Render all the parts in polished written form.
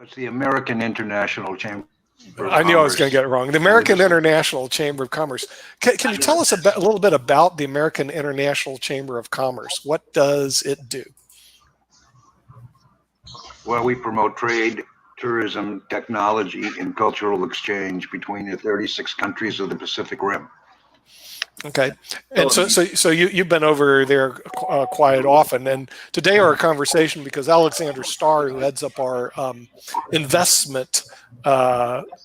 It's the American International Chamber of I knew I was Commerce. going to get it wrong. The American International Chamber of Commerce. Can you tell us a little bit about the American International Chamber of Commerce? What does it do? Well, we promote trade, tourism, technology, and cultural exchange between the 36 countries of the Pacific Rim. Okay, and so you've been over there quite often, and today our conversation, because Alexander Starr, who heads up our investment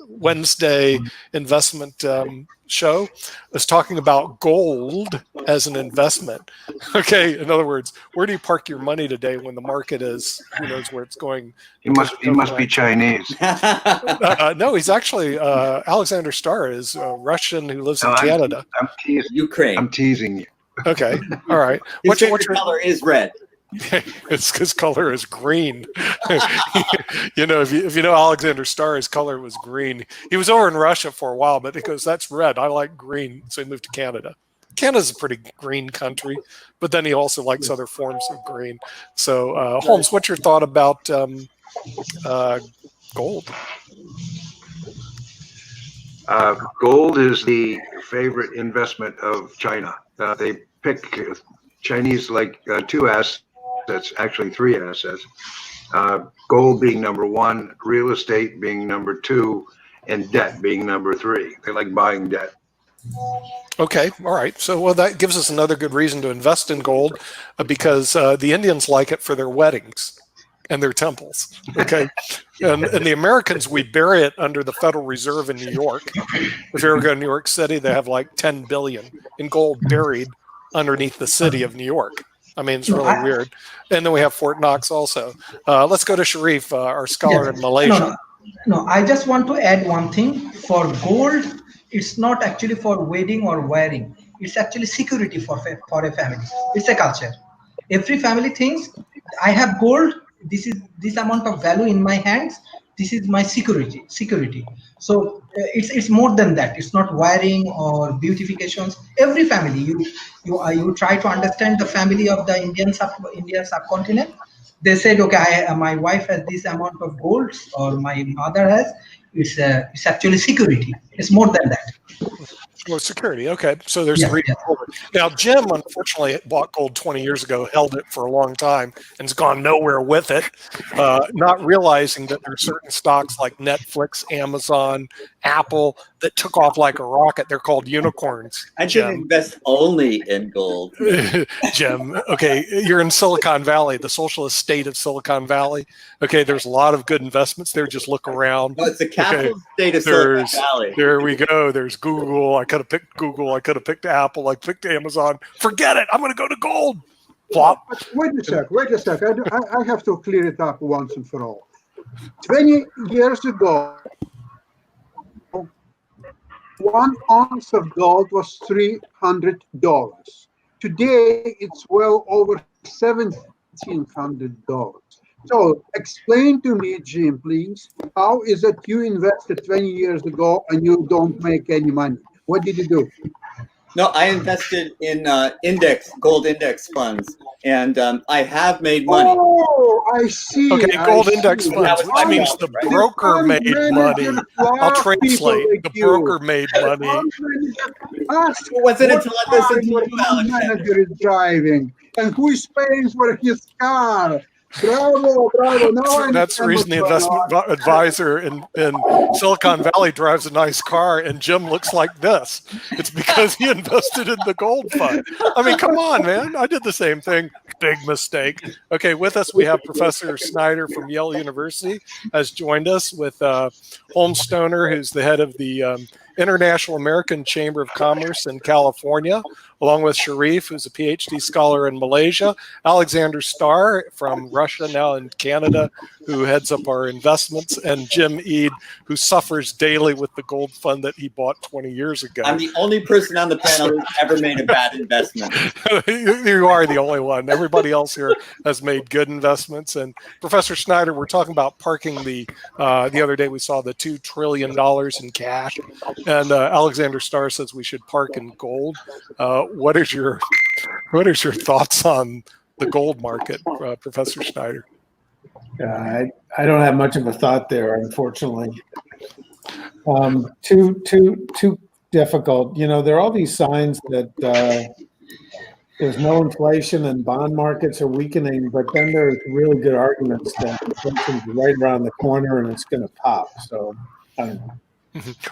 Wednesday investment show, is talking about gold as an investment. Okay, in other words, where do you park your money today when the market is, who knows where it's going? He must be Chinese. No, he's actually Alexander Starr is a Russian who lives in Canada. I'm teasing. Ukraine. I'm teasing you. Okay, all right. His favorite color is red. His color is green. If you know Alexander Starr, his color was green. He was over in Russia for a while, but he goes, "That's red. I like green," so he moved to Canada. Canada's a pretty green country, but then he also likes other forms of green. So, Holmes, what's your thought about gold? Gold is the favorite investment of China. They pick Chinese like two assets, actually three assets. Gold being number one, real estate being number two, and debt being number three. They like buying debt. Okay, all right. So, well, that gives us another good reason to invest in gold because the Indians like it for their weddings and their temples. Okay, and the Americans, we bury it under the Federal Reserve in New York. If you ever go to New York City, they have like 10 billion in gold buried underneath the city of New York. I mean, it's really weird. And then we have Fort Knox also. Let's go to Shariff, our scholar in Malaysia. No, I just want to add one thing. For gold, it's not actually for wedding or wearing. It's actually security for a family. It's a culture. Every family thinks, I have gold. This is this amount of value in my hands. This is my security. So it's more than that. It's not wearing or beautifications. Every family, you try to understand the family of the Indian subcontinent. They said, okay, my wife has this amount of gold, or my mother has. It's actually security. It's more than that. Oh, security. Okay, so there's three. Now, Jim, unfortunately, bought gold 20 years ago, held it for a long time, and has gone nowhere with it, not realizing that there are certain stocks like Netflix, Amazon, Apple that took off like a rocket. They're called unicorns. I didn't invest only in gold. Jim, okay, you're in Silicon Valley, the socialist state of Silicon Valley. Okay, there's a lot of good investments there. Just look around. No, it's the capital state of Silicon Valley. There we go. There's Google. I could have picked Google. I could have picked Apple. I picked Amazon. Forget it. I'm going to go to gold. Flop. Wait a sec. I have to clear it up once and for all. 20 years ago, 1 ounce of gold was $300. Today, it's well over $1,700. So explain to me, Jim, please, how is it you invested 20 years ago and you don't make any money? What did you do? No, I invested in gold index funds, and I have made money. Oh, I see. Okay, gold index funds, which means the broker made money. I'll translate. The broker made money. It wasn't until I listened to you, Alex. Manager is driving, and who is paying for his car? Bravo. That's the reason the investment advisor in Silicon Valley drives a nice car and Jim looks like this. It's because he invested in the gold fund. I mean, come on, man. I did the same thing. Big mistake. Okay, with us we have Professor Synder from Yale University has joined us with Holmes Stoner, who's the head of the International American Chamber of Commerce in California, along with Shariff, who's a PhD scholar in Malaysia, Alexander Starr from Russia, now in Canada, who heads up our investments, and Jim Eade, who suffers daily with the gold fund that he bought 20 years ago. I'm the only person on the panel who's ever made a bad investment. You are the only one. Everybody else here has made good investments. And Professor Synder, we're talking about parking the other day we saw the $2 trillion in cash. And Alexander Starr says we should park in gold. What is your thoughts on the gold market, Professor Synder? I don't have much of a thought there, unfortunately. Too difficult. You know, there are all these signs that there's no inflation and bond markets are weakening, but then there's really good arguments that inflation's right around the corner and it's going to pop. So I don't know.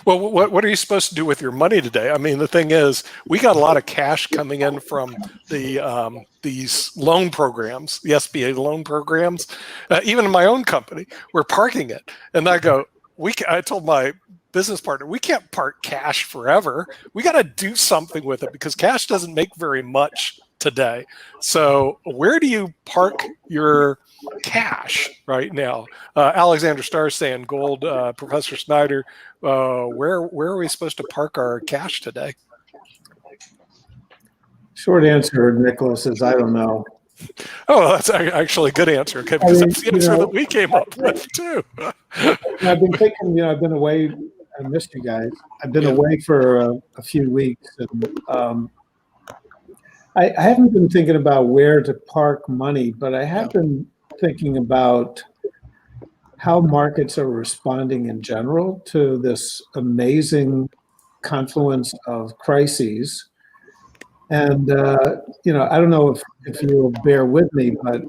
Well, what are you supposed to do with your money today? I mean, the thing is, we got a lot of cash coming in from the these loan programs, the SBA loan programs. Even in my own company, we're parking it, and I go, I told my business partner, we can't park cash forever. We got to do something with it because cash doesn't make very much today. So where do you park your cash right now? Alexander Starr saying gold. Professor Snyder, where are we supposed to park our cash today? Short answer, Nicholas, is I don't know. Oh, that's actually a good answer. Okay, because that's the answer that we came up with too. I've been thinking, I've been away. I missed you guys. I've been away for a few weeks, and I haven't been thinking about where to park money, but I have been thinking about how markets are responding in general to this amazing confluence of crises. And, I don't know if you'll bear with me, but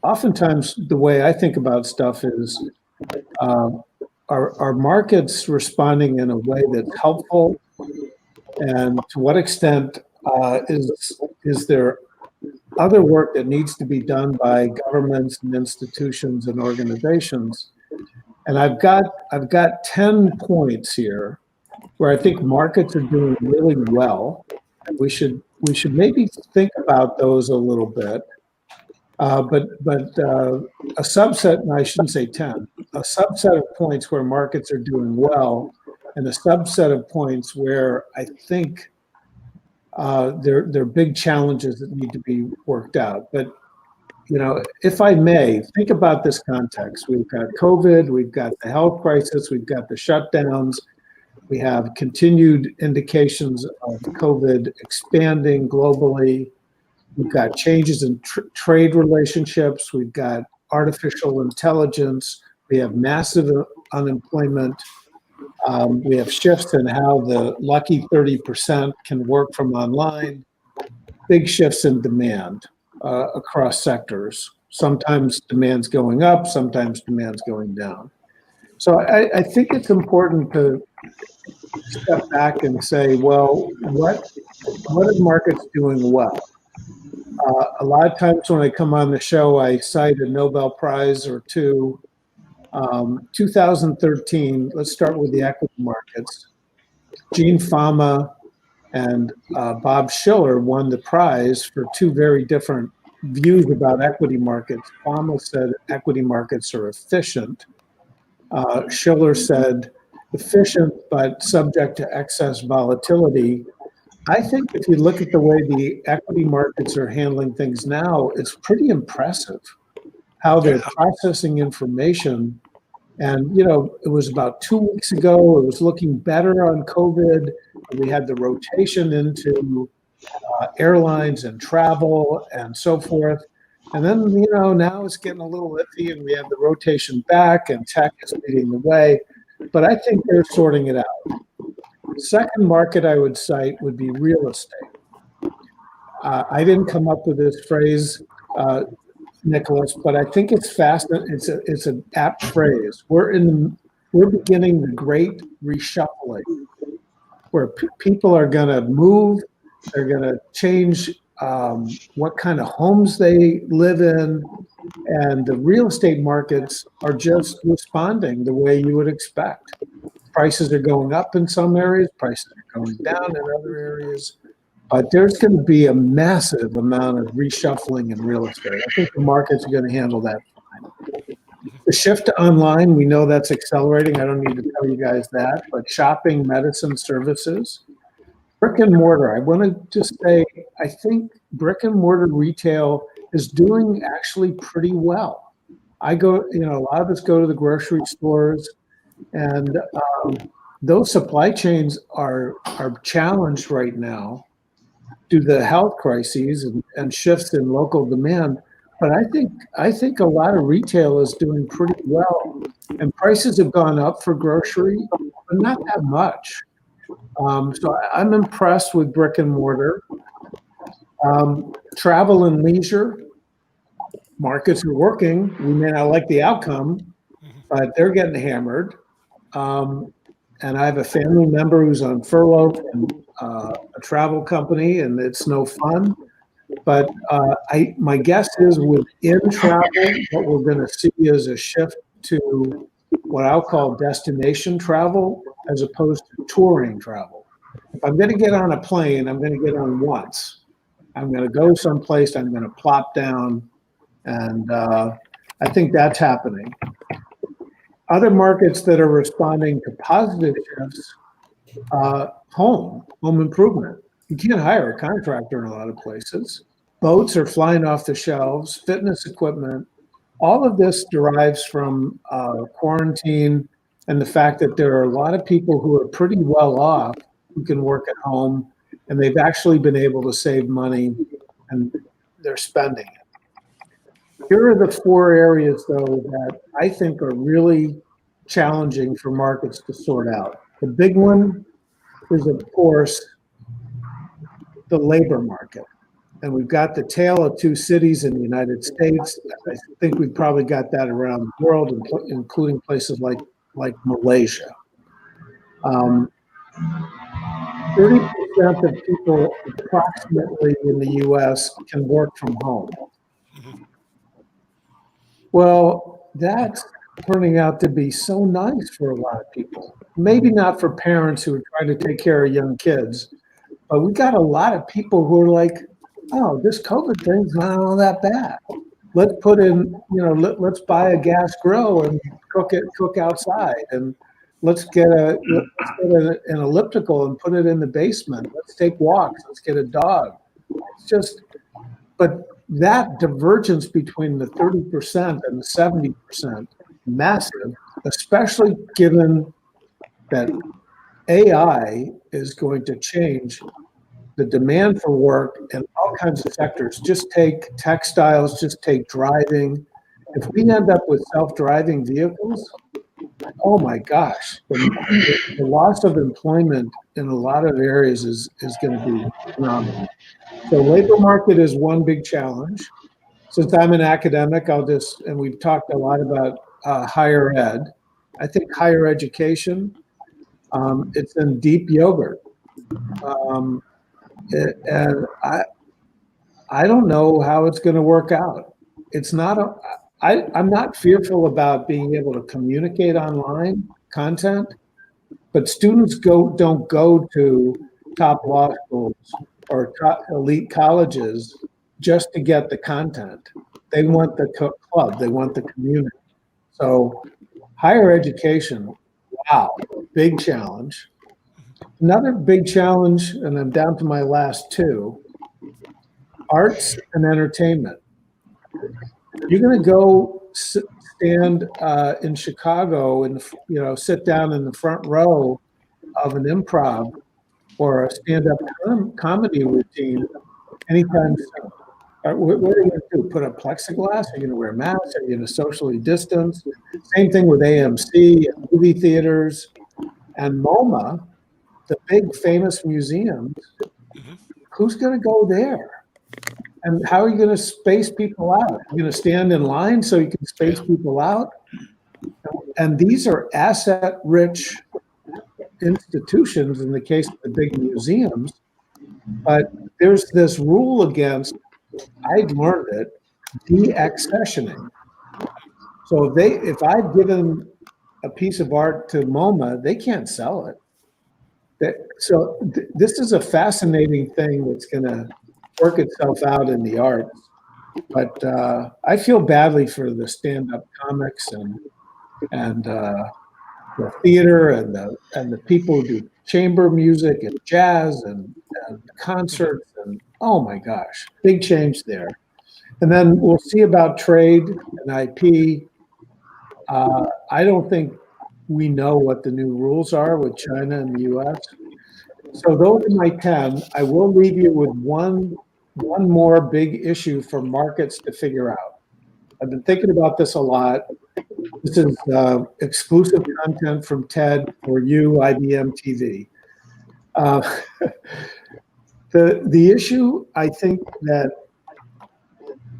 oftentimes the way I think about stuff is are markets responding in a way that's helpful? And to what extent is there other work that needs to be done by governments and institutions and organizations? And I've got 10 points here where I think markets are doing really well. We should maybe think about those a little bit. But a subset, and I shouldn't say 10, a subset of points where markets are doing well, and a subset of points where I think there are big challenges that need to be worked out. But, if I may, think about this context. We've got COVID, we've got the health crisis, we've got the shutdowns, we have continued indications of COVID expanding globally. We've got changes in trade relationships. We've got artificial intelligence. We have massive unemployment. We have shifts in how the lucky 30% can work from online. Big shifts in demand across sectors. Sometimes demand's going up, sometimes demand's going down. So I think it's important to step back and say, well, what are markets doing well? A lot of times when I come on the show, I cite a Nobel Prize or two. 2013, let's start with the equity markets. Gene Fama and Bob Shiller won the prize for two very different views about equity markets. Fama said equity markets are efficient. Shiller said efficient but subject to excess volatility. I think if you look at the way the equity markets are handling things now, it's pretty impressive how they're processing information. And, it was about 2 weeks ago, it was looking better on COVID. We had the rotation into airlines and travel and so forth. And then, now it's getting a little iffy and we have the rotation back and tech is leading the way. But I think they're sorting it out. Second market I would cite would be real estate. I didn't come up with this phrase, Nicholas, but I think it's fast. It's an apt phrase. We're beginning the great reshuffling, where people are going to move. They're going to change what kind of homes they live in, and the real estate markets are just responding the way you would expect. Prices are going up in some areas, prices are going down in other areas, but there's going to be a massive amount of reshuffling in real estate. I think the markets are going to handle that fine. The shift to online, we know that's accelerating. I don't need to tell you guys that, but shopping, medicine, services, brick and mortar. I want to just say, I think brick and mortar retail is doing actually pretty well. I go, a lot of us go to the grocery stores, and those supply chains are challenged right now due to the health crises and shifts in local demand. But I think a lot of retail is doing pretty well, and prices have gone up for grocery, but not that much. So I'm impressed with brick and mortar. Travel and leisure markets are working. We may not like the outcome, but they're getting hammered. And I have a family member who's on furlough from a travel company, and it's no fun. But my guess is within travel, what we're going to see is a shift to what I'll call destination travel as opposed to touring travel. If I'm going to get on a plane, I'm going to get on once. I'm going to go someplace, I'm going to plop down, and I think that's happening. Other markets that are responding to positive shifts, home improvement. You can't hire a contractor in a lot of places. Boats are flying off the shelves, fitness equipment. All of this derives from quarantine and the fact that there are a lot of people who are pretty well off who can work at home, and they've actually been able to save money and they're spending it. Here are the 4 areas, though, that I think are really challenging for markets to sort out. The big one is, of course, the labor market. And we've got the tale of 2 cities in the United States. I think we've probably got that around the world, including places like Malaysia. 30% of people approximately in the US can work from home. Well, that's turning out to be so nice for a lot of people. Maybe not for parents who are trying to take care of young kids, but we got a lot of people who are like, oh, this COVID thing's not all that bad. Let's put in, let's buy a gas grill and cook outside, and let's get an elliptical and put it in the basement. Let's take walks. Let's get a dog. It's just, but that divergence between the 30% and the 70%, massive, especially given that AI is going to change the demand for work in all kinds of sectors. Just take textiles, just take driving. If we end up with self-driving vehicles, oh my gosh, the loss of employment in a lot of areas is going to be phenomenal. So labor market is one big challenge. Since I'm an academic, and we've talked a lot about higher ed. I think higher education, it's in deep yogurt. And I don't know how it's going to work out. I'm not fearful about being able to communicate online content, but students don't go to top law schools or top elite colleges just to get the content. They want the club, they want the community. So higher education, wow, big challenge. Another big challenge, and I'm down to my last 2, arts and entertainment. You're going to go stand in Chicago and sit down in the front row of an improv or a stand-up comedy routine anytime soon. What are you going to do? Put up plexiglass? Are you going to wear masks? Are you going to socially distance? Same thing with AMC and movie theaters and MoMA, the big famous museums. Who's going to go there? And how are you going to space people out? You're going to stand in line so you can space people out? And these are asset-rich institutions in the case of the big museums. But there's this rule against, I've learned it, de-accessioning. So if I've given a piece of art to MoMA, they can't sell it. So this is a fascinating thing that's going to work itself out in the arts. But I feel badly for the stand-up comics and the theater and the people who do chamber music and jazz and concerts, and oh my gosh, big change there. And then we'll see about trade and IP. I don't think we know what the new rules are with China and the US. So those are my 10. I will leave you with one one more big issue for markets to figure out. I've been thinking about this a lot. This is exclusive content from TED for you, IBM TV. The issue, I think, that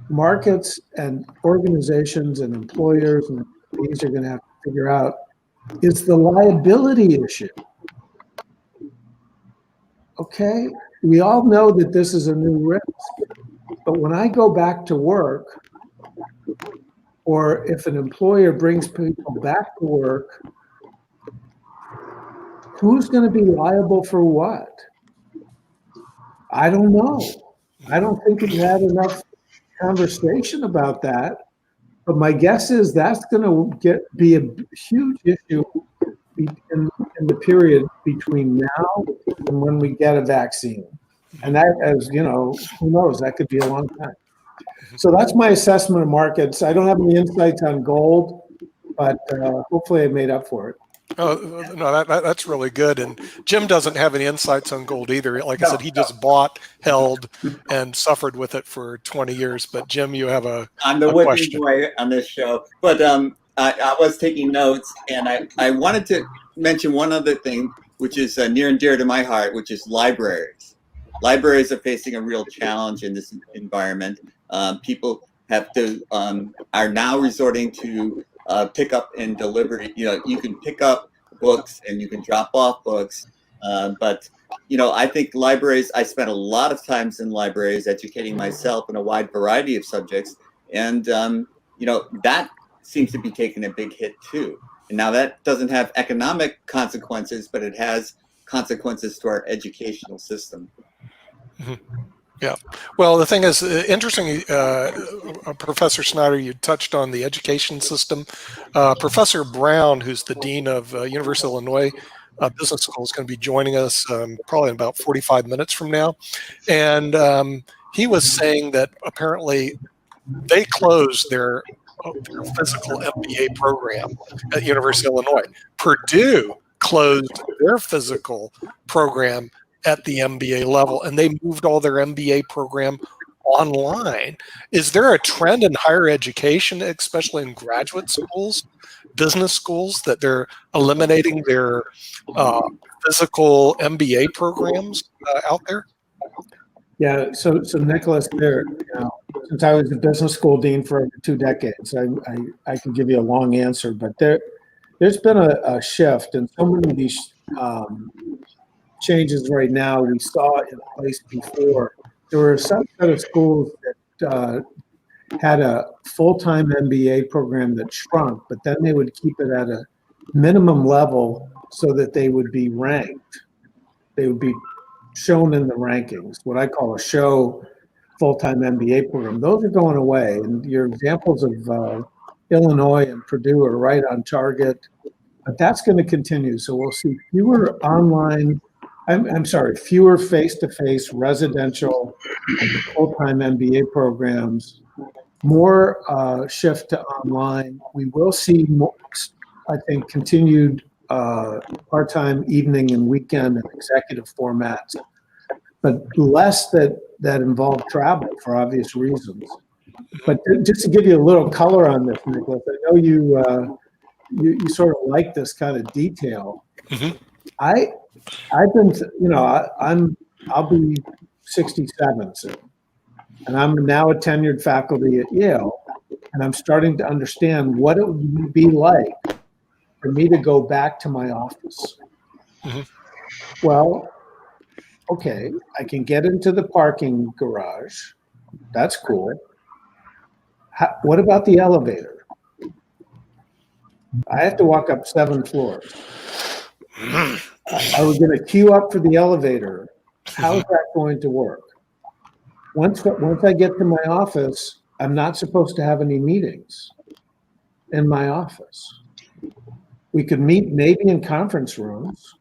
markets and organizations and employers and employees are going to have to figure out is the liability issue. Okay, we all know that this is a new risk, but when I go back to work, or if an employer brings people back to work, who's going to be liable for what? I don't know. I don't think we've had enough conversation about that, but my guess is that's going to be a huge issue in the period between now and when we get a vaccine. And that, as you know, who knows, that could be a long time. So that's my assessment of markets. I don't have any insights on gold, but hopefully I made up for it. Oh, no, that's really good. And Jim doesn't have any insights on gold either. Like I said, he just bought, held, and suffered with it for 20 years. But Jim, you have I'm the whipping question. boy on this show. But I was taking notes, and I wanted to mention one other thing, which is near and dear to my heart, which is libraries. Libraries are facing a real challenge in this environment. People have to are now resorting to pick up and delivery. You know, you can pick up books and you can drop off books, but you know, I think libraries. I spent a lot of times in libraries educating myself in a wide variety of subjects, and you know, that seems to be taking a big hit too. And now that doesn't have economic consequences, but it has consequences to our educational system. Mm-hmm. Yeah. Well, the thing is, interesting, Professor Snyder, you touched on the education system. Professor Brown, who's the dean of University of Illinois Business School, is going to be joining us probably in about 45 minutes from now. And he was saying that apparently they closed their physical MBA program at University of Illinois. Purdue closed their physical program at the MBA level, and they moved all their MBA program online. Is there a trend in higher education, especially in graduate schools, business schools, that they're eliminating their physical MBA programs out there? Yeah, so Nicholas, there, you know, since I was the business school dean for over 2 decades, I can give you a long answer, but there's been a shift, and so many of these changes right now we saw in place before. There were some set of schools that had a full-time MBA program that shrunk, but then they would keep it at a minimum level so that they would be ranked. They would be shown in the rankings, what I call a show full-time MBA program. Those are going away, and your examples of Illinois and Purdue are right on target, but that's going to continue. So we'll see fewer online, fewer face-to-face residential and full-time MBA programs, more shift to online. We will see more, I think, continued part-time evening and weekend and executive formats, but less that involve travel for obvious reasons. But just to give you a little color on this, Nicholas, I know you sort of like this kind of detail. Mm-hmm. I've been, you know, I'll be 67 soon, and I'm now a tenured faculty at Yale, and I'm starting to understand what it would be like for me to go back to my office. Mm-hmm. Well, okay, I can get into the parking garage. That's cool. What about the elevator? I have to walk up 7 floors. Are we going to queue up for the elevator? How is that going to work? Once I get to my office, I'm not supposed to have any meetings in my office. We could meet maybe in conference rooms,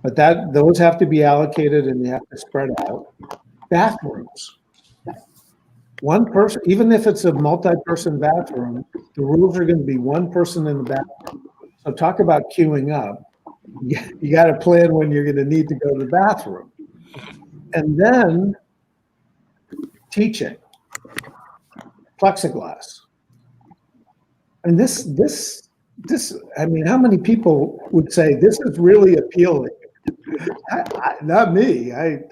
but those have to be allocated and you have to spread out. Bathrooms. One person, even if it's a multi-person bathroom, the rules are going to be one person in the bathroom. So talk about queuing up. You got to plan when you're going to need to go to the bathroom. And then teaching plexiglass. And this, I mean, how many people would say this is really appealing? Not me. I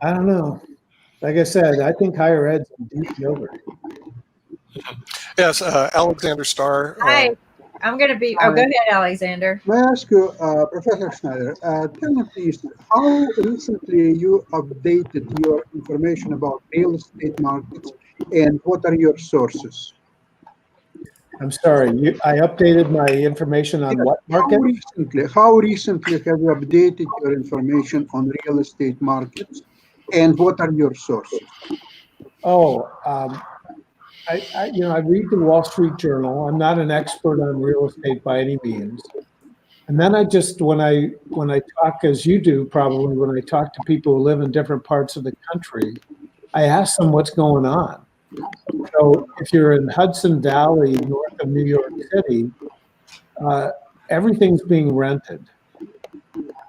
don't know. Like I said, I think higher ed's in deep yogurt. Yes, Alexander Starr. Hi, I'm going to be. Oh, go ahead, Alexander. May I ask you, Professor Schneider, tell me please, how recently you updated your information about real estate markets and what are your sources? I'm sorry, I updated my information on what market? How recently have you updated your information on real estate markets and what are your sources? Oh, I read the Wall Street Journal. I'm not an expert on real estate by any means. And then I just, when I talk, as you do probably, when I talk to people who live in different parts of the country, I ask them what's going on. So if you're in Hudson Valley, north of New York City, everything's being rented.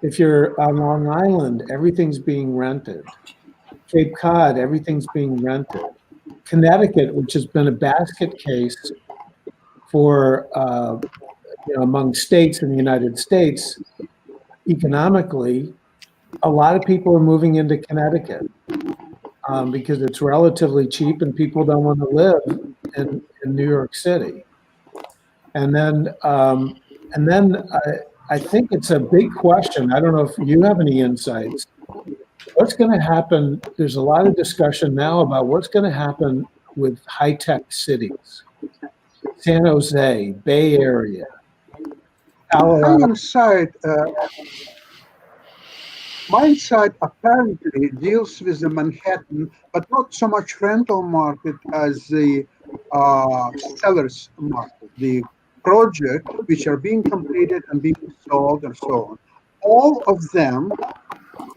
If you're on Long Island, everything's being rented. Cape Cod, everything's being rented. Connecticut, which has been a basket case for among states in the United States, economically, a lot of people are moving into Connecticut because it's relatively cheap and people don't want to live in New York City. And then I think it's a big question. I don't know if you have any insights. What's going to happen? There's a lot of discussion now about what's going to happen with high-tech cities. San Jose, Bay Area. My insight apparently deals with the Manhattan, but not so much rental market as the sellers market, the project which are being completed and being sold and so on. All of them,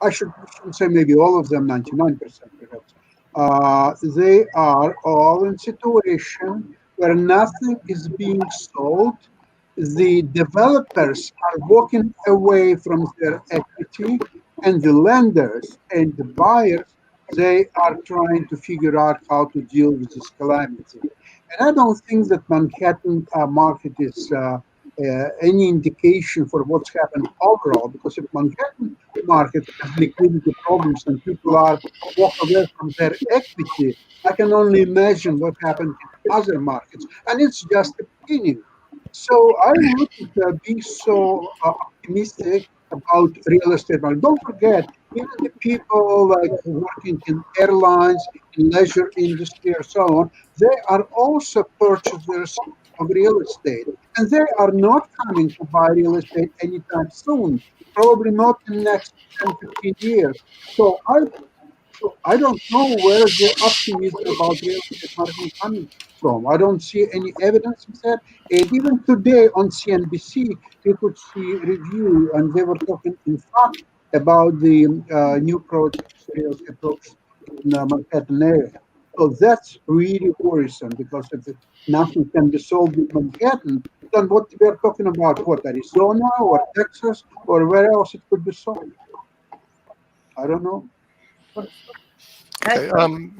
I shouldn't say maybe all of them, 99% perhaps, they are all in situation where nothing is being sold. The developers are walking away from their equity, and the lenders and the buyers, they are trying to figure out how to deal with this calamity. And I don't think that Manhattan market is any indication for what's happened overall, because if Manhattan market has liquidity problems and people are walk away from their equity, I can only imagine what happened in other markets, and it's just a beginning. So I wouldn't be so optimistic about real estate market. Don't forget, even the people like working in airlines, in leisure industry, or so on, they are also purchasers of real estate, and they are not coming to buy real estate anytime soon. Probably not in the next 10, 15 years. So I don't know where the optimism about real estate market coming from. I don't see any evidence of that. And even today on CNBC, you could see review, and they were talking, in fact, about the new projects, real estate projects in the Manhattan area. So that's really worrisome, because if nothing can be solved in Manhattan, then what we are talking about, what, Arizona or Texas or where else it could be solved? I don't know. Okay,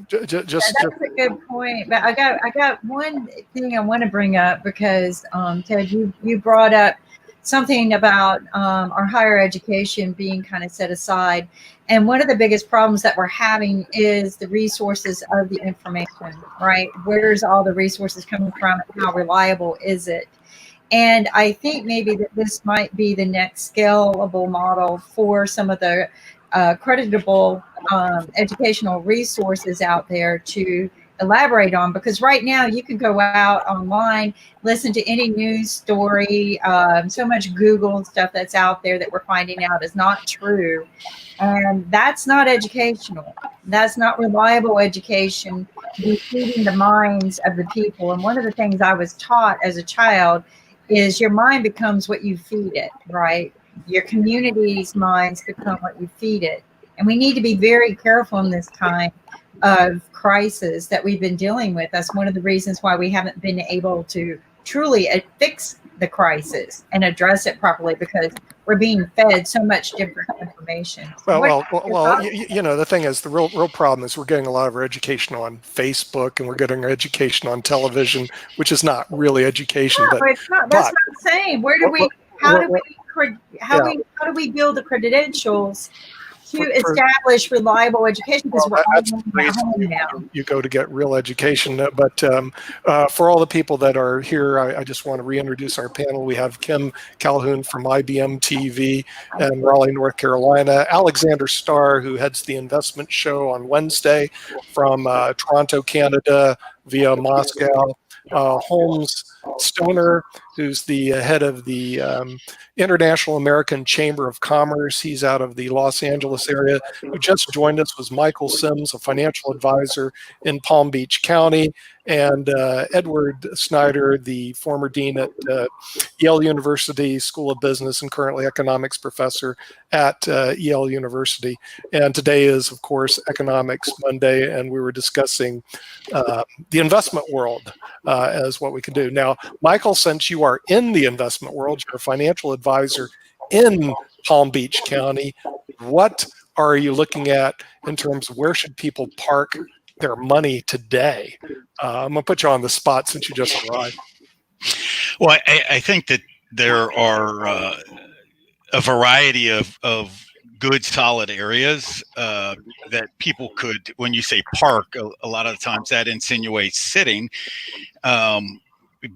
That's a good point. But I got one thing I want to bring up, because Ted, you brought up something about our higher education being kind of set aside, and one of the biggest problems that we're having is the resources of the information. Right? Where's all the resources coming from? And how reliable is it? And I think maybe that this might be the next scalable model for some of the creditable educational resources out there to elaborate on, because right now you can go out online, listen to any news story, so much Google stuff that's out there that we're finding out is not true, and that's not educational. That's not reliable education to be feeding the minds of the people. And one of the things I was taught as a child is your mind becomes what you feed it, right? Your community's minds become what you feed it. And we need to be very careful in this time of crisis that we've been dealing with. That's one of the reasons why we haven't been able to truly fix the crisis and address it properly, because we're being fed so much different information. Well, the thing is, the real problem is we're getting a lot of our education on Facebook, and we're getting our education on television, which is not really education. Yeah, but it's not, that's what I'm saying. How do we build the credentials to establish reliable education? Because we're all at home now. You go to get real education. But for all the people that are here, I just want to reintroduce our panel. We have Kim Calhoun from IBM TV in Raleigh, North Carolina. Alexander Starr, who heads the investment show on Wednesday from Toronto, Canada, via Moscow. Holmes Stoner, who's the head of the International American Chamber of Commerce. He's out of the Los Angeles area. Who just joined us was Michael Sims, a financial advisor in Palm Beach County, and Edward Snyder, the former dean at Yale University School of Business and currently economics professor at Yale University. And today is, of course, Economics Monday, and we were discussing the investment world as what we can do. Now, Michael, since you are in the investment world, you're a financial advisor in Palm Beach County, what are you looking at in terms of where should people park their money today? I'm going to put you on the spot since you just arrived. Well, I think that there are a variety of good, solid areas that people could, when you say park, a lot of the times that insinuates sitting.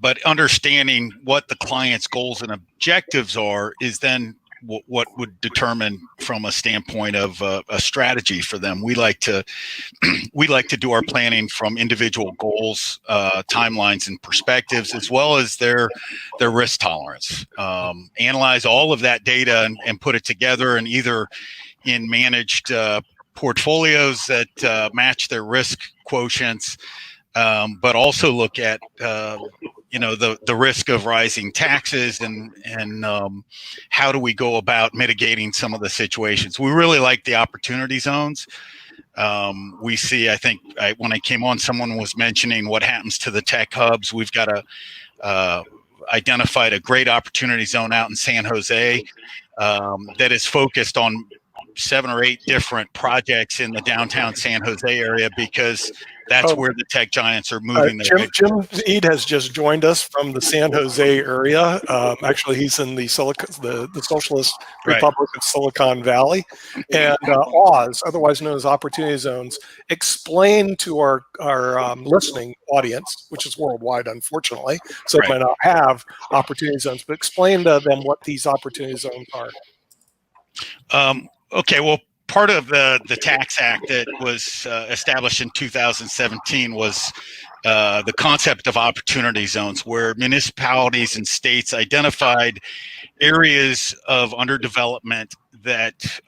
But understanding what the client's goals and objectives are is then what would determine from a standpoint of a strategy for them. We like to do our planning from individual goals, timelines, and perspectives, as well as their risk tolerance. Analyze all of that data and put it together, and either in managed portfolios that match their risk quotients, but also look at the risk of rising taxes and how do we go about mitigating some of the situations. We really like the opportunity zones. We see, I think, when I came on, someone was mentioning what happens to the tech hubs. We've got identified a great opportunity zone out in San Jose that is focused on 7 or 8 different projects in the downtown San Jose area, because that's where the tech giants are moving. Jim Eade has just joined us from the San Jose area. Actually, he's in the Socialist Republic of Silicon Valley. And Oz, otherwise known as Opportunity Zones, explain to our listening audience, which is worldwide, unfortunately, so it might not have Opportunity Zones, but explain to them what these Opportunity Zones are. Okay, well, part of the Tax Act that was established in 2017 was the concept of opportunity zones, where municipalities and states identified areas of underdevelopment that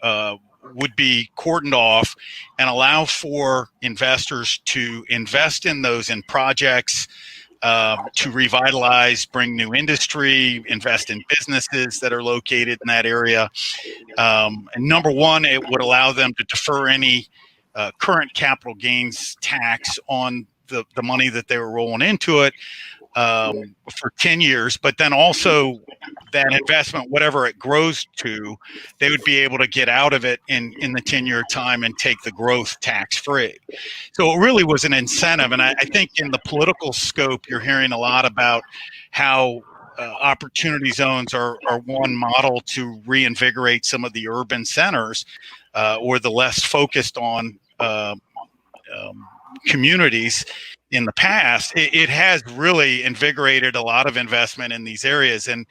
would be cordoned off and allow for investors to invest in those in projects to revitalize, bring new industry, invest in businesses that are located in that area. And number one, it would allow them to defer any current capital gains tax on the money that they were rolling into it for 10 years. But then also that investment, whatever it grows to, they would be able to get out of it in the 10-year time and take the growth tax-free. So it really was an incentive. And I think in the political scope, you're hearing a lot about how opportunity zones are one model to reinvigorate some of the urban centers or the less focused on communities. In the past, it has really invigorated a lot of investment in these areas. And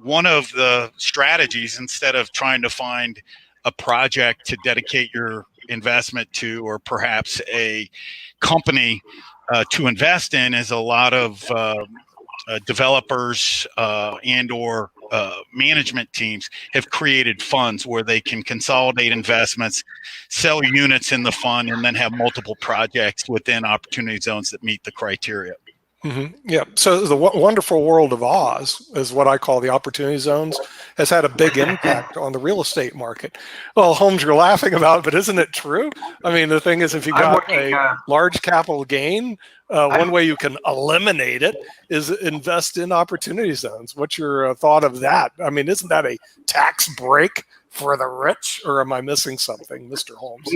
one of the strategies, instead of trying to find a project to dedicate your investment to, or perhaps a company to invest in, is a lot of developers and or management teams have created funds where they can consolidate investments, sell units in the fund, and then have multiple projects within opportunity zones that meet the criteria. Yeah. So the wonderful world of Oz is what I call the opportunity zones has had a big impact on the real estate market. Well, Holmes, you're laughing about it, but isn't it true? I mean, the thing is, if you got a large capital gain, one way you can eliminate it is invest in opportunity zones. What's your thought of that? I mean, isn't that a tax break for the rich, or am I missing something, Mr. Holmes?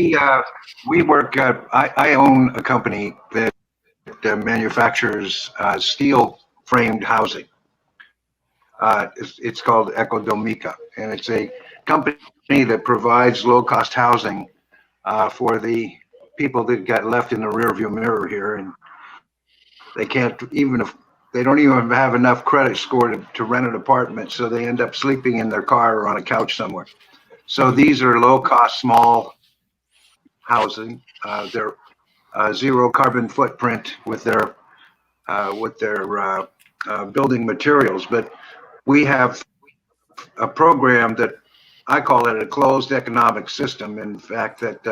We work. I own a company that manufactures steel framed housing. It's called Ecodomica, and it's a company that provides low cost housing for the people that got left in the rearview mirror here, and they can't, even if they don't even have enough credit score to rent an apartment, so they end up sleeping in their car or on a couch somewhere. So these are low cost, small housing. They're zero carbon footprint with their building materials. But we have a program that I call it a closed economic system. In fact, that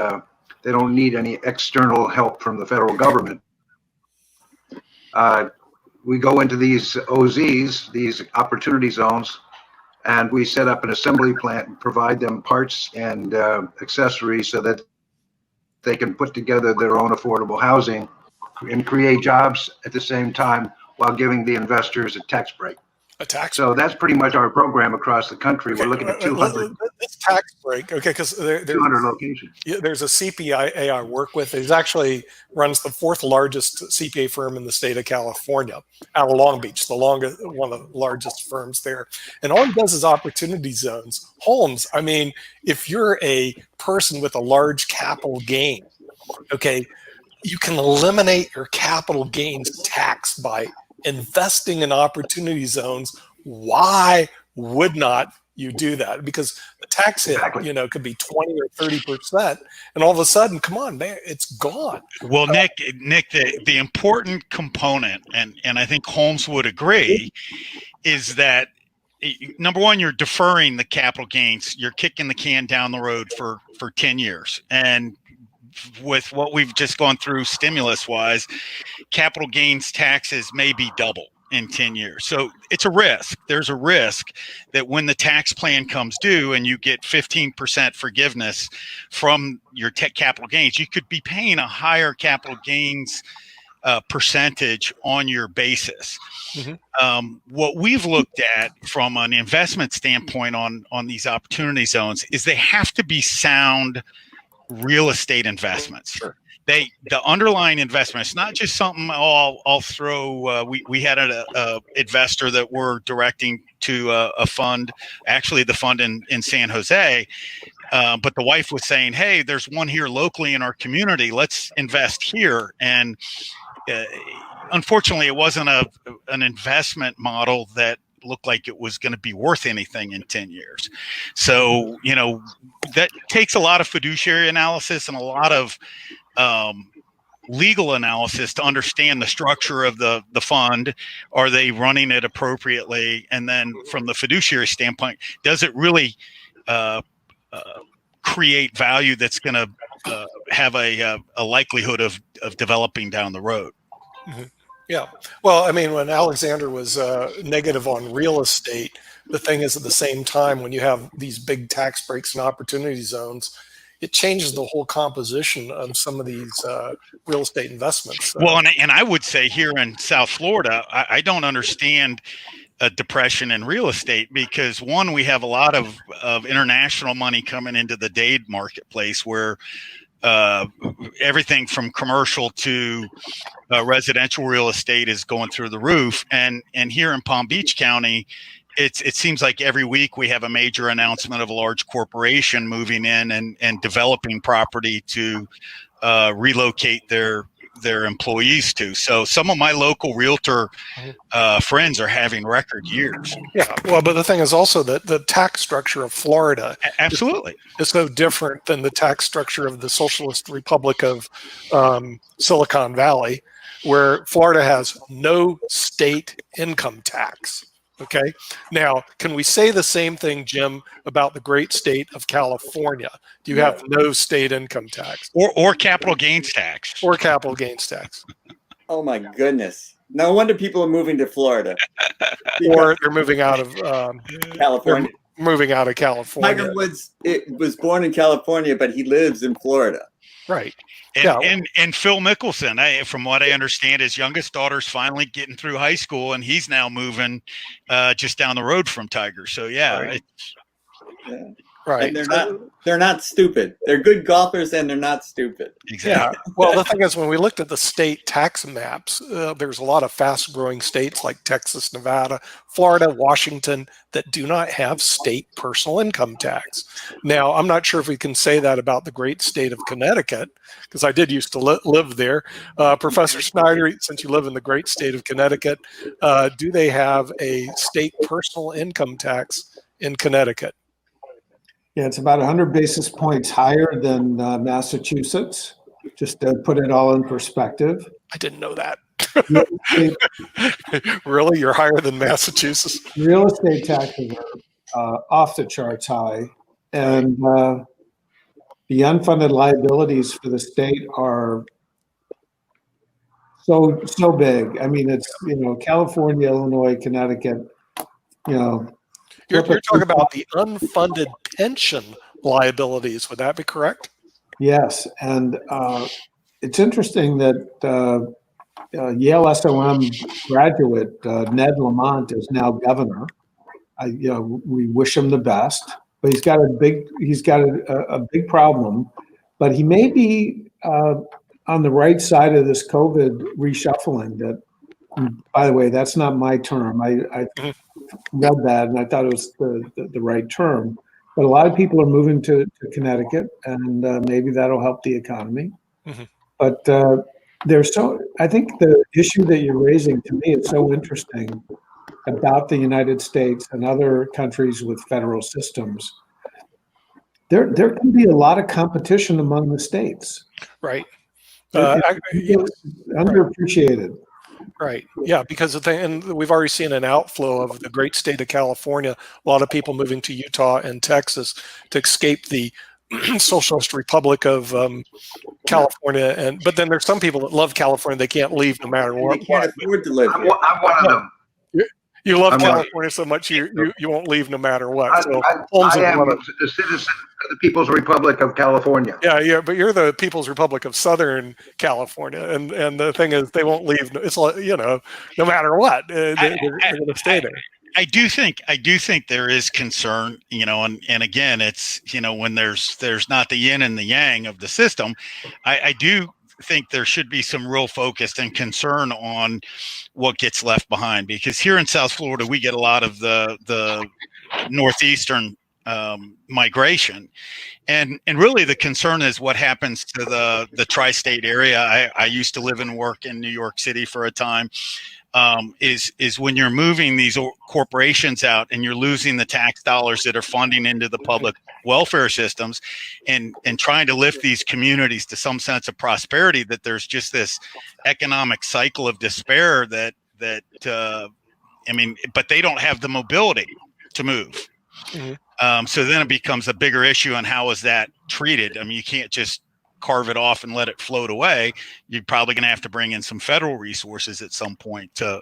they don't need any external help from the federal government. We go into these OZs, these opportunity zones, and we set up an assembly plant and provide them parts and accessories so that they can put together their own affordable housing and create jobs at the same time while giving the investors a tax break. So that's pretty much our program across the country. We're looking at 200. This tax break, okay, because 200 locations. There's a CPA I work with. He actually runs the 4th largest CPA firm in the state of California, out of Long Beach, one of the largest firms there. And all he does is opportunity zones. Holmes, I mean, if you're a person with a large capital gain, okay, you can eliminate your capital gains tax by investing in opportunity zones. Why would not you do that? Because the tax hit, could be 20 or 30%, and all of a sudden, come on, man, it's gone. Well, Nick, the important component, and I think Holmes would agree, is that number one, you're deferring the capital gains. You're kicking the can down the road for 10 years, and with what we've just gone through stimulus wise, capital gains taxes may be double in 10 years. So it's a risk. There's a risk that when the tax plan comes due and you get 15% forgiveness from your capital gains, you could be paying a higher capital gains percentage on your basis. What we've looked at from an investment standpoint on these opportunity zones is they have to be sound real estate investments. Sure. The underlying investment, it's not just something I'll throw. We had a investor that we're directing to a fund, actually the fund in San Jose. But the wife was saying, hey, there's one here locally in our community. Let's invest here. And unfortunately, it wasn't an investment model that looked like it was going to be worth anything in 10 years. So, that takes a lot of fiduciary analysis and a lot of legal analysis to understand the structure of the fund. Are they running it appropriately? And then from the fiduciary standpoint, does it really create value that's going to have a likelihood of developing down the road? Yeah. Well, I mean, when Alexander was negative on real estate, the thing is at the same time, when you have these big tax breaks and opportunity zones, it changes the whole composition of some of these real estate investments. Well, and I would say here in South Florida, I don't understand a depression in real estate because, one, we have a lot of international money coming into the Dade marketplace where everything from commercial to residential real estate is going through the roof. And here in Palm Beach County, it seems like every week we have a major announcement of a large corporation moving in and developing property to relocate their employees to. So some of my local realtor friends are having record years. Yeah, well, but the thing is also that the tax structure of Florida absolutely is so different than the tax structure of the Socialist Republic of Silicon Valley, where Florida has no state income tax. Okay. Now, can we say the same thing, Jim, about the great state of California? Do you have no state income tax or capital gains tax? Or capital gains tax? Oh my goodness! No wonder people are moving to Florida. Or they're moving out of California. moving out of California. Tiger Woods was born in California, but he lives in Florida. Right. And Phil Mickelson, from what I understand, his youngest daughter's finally getting through high school, and he's now moving just down the road from Tiger. So Right. And they're not stupid. They're good golfers, and they're not stupid. Exactly. Yeah. Well, the thing is, when we looked at the state tax maps, there's a lot of fast-growing states like Texas, Nevada, Florida, Washington that do not have state personal income tax. Now, I'm not sure if we can say that about the great state of Connecticut, because I did used to live there. Professor Snyder, since you live in the great state of Connecticut, do they have a state personal income tax in Connecticut? Yeah, it's about 100 basis points higher than Massachusetts, just to put it all in perspective. I didn't know that. Really? You're higher than Massachusetts? Real estate taxes are off the charts high, and the unfunded liabilities for the state are so big. I mean, it's, California, Illinois, Connecticut, You're talking about the unfunded pension liabilities. Would that be correct? Yes, and it's interesting that Yale SOM graduate Ned Lamont is now governor. We wish him the best, but he's got a big problem. But he may be on the right side of this COVID reshuffling. That, by the way, that's not my term. I read that and I thought it was the right term. But a lot of people are moving to Connecticut, and maybe that'll help the economy. Mm-hmm. But I think the issue that you're raising, to me, is so interesting about the United States and other countries with federal systems. There can be a lot of competition among the states. Right. Underappreciated. Right. Yeah, because and we've already seen an outflow of the great state of California. A lot of people moving to Utah and Texas to escape the socialist republic of California. But then there's some people that love California. They can't leave no matter what. They can't afford to live here. I'm one of them. You love California so much you won't leave no matter what. I am a citizen of the People's Republic of California. Yeah, but you're the People's Republic of Southern California, and the thing is, they won't leave. It's like, no matter what, they're going to stay there. I do think there is concern, and again, it's when there's not the yin and the yang of the system. I do think there should be some real focus and concern on what gets left behind, because here in South Florida we get a lot of the northeastern migration, and really the concern is what happens to the tri-state area. I used to live and work in New York City for a time. Is when you're moving these corporations out and you're losing the tax dollars that are funding into the public welfare systems, and trying to lift these communities to some sense of prosperity, that there's just this economic cycle of despair that but they don't have the mobility to move. Mm-hmm. So then it becomes a bigger issue on how is that treated. You can't just carve it off and let it float away. You're probably going to have to bring in some federal resources at some point to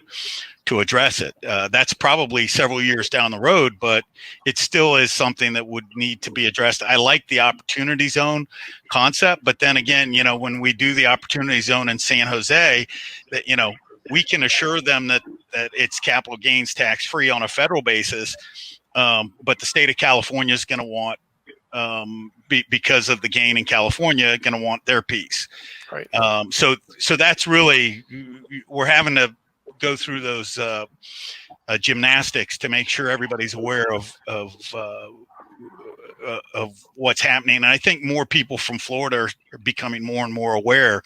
address it. That's probably several years down the road, but it still is something that would need to be addressed. I like the opportunity zone concept, but then again, when we do the opportunity zone in San Jose, that, we can assure them that it's capital gains tax free on a federal basis. But the state of California is going to want, because of the gain in California, going to want their piece. Right. So that's really, we're having to go through those gymnastics to make sure everybody's aware of what's happening. And I think more people from Florida are becoming more and more aware,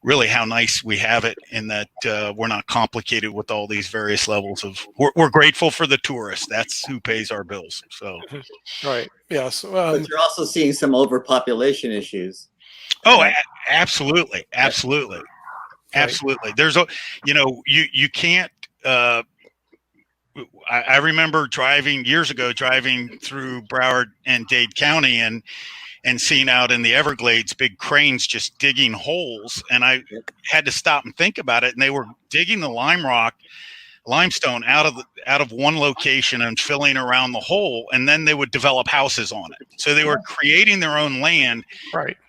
really, how nice we have it, in that we're not complicated with all these various levels of. We're grateful for the tourists. That's who pays our bills. So, right, yes. But you're also seeing some overpopulation issues. Oh, absolutely. There's you can't. I remember driving years ago, driving through Broward and Dade County, and and seen out in the Everglades big cranes just digging holes, and I had to stop and think about it. And they were digging the limestone out of one location and filling around the hole, and then they would develop houses on it. So they were creating their own land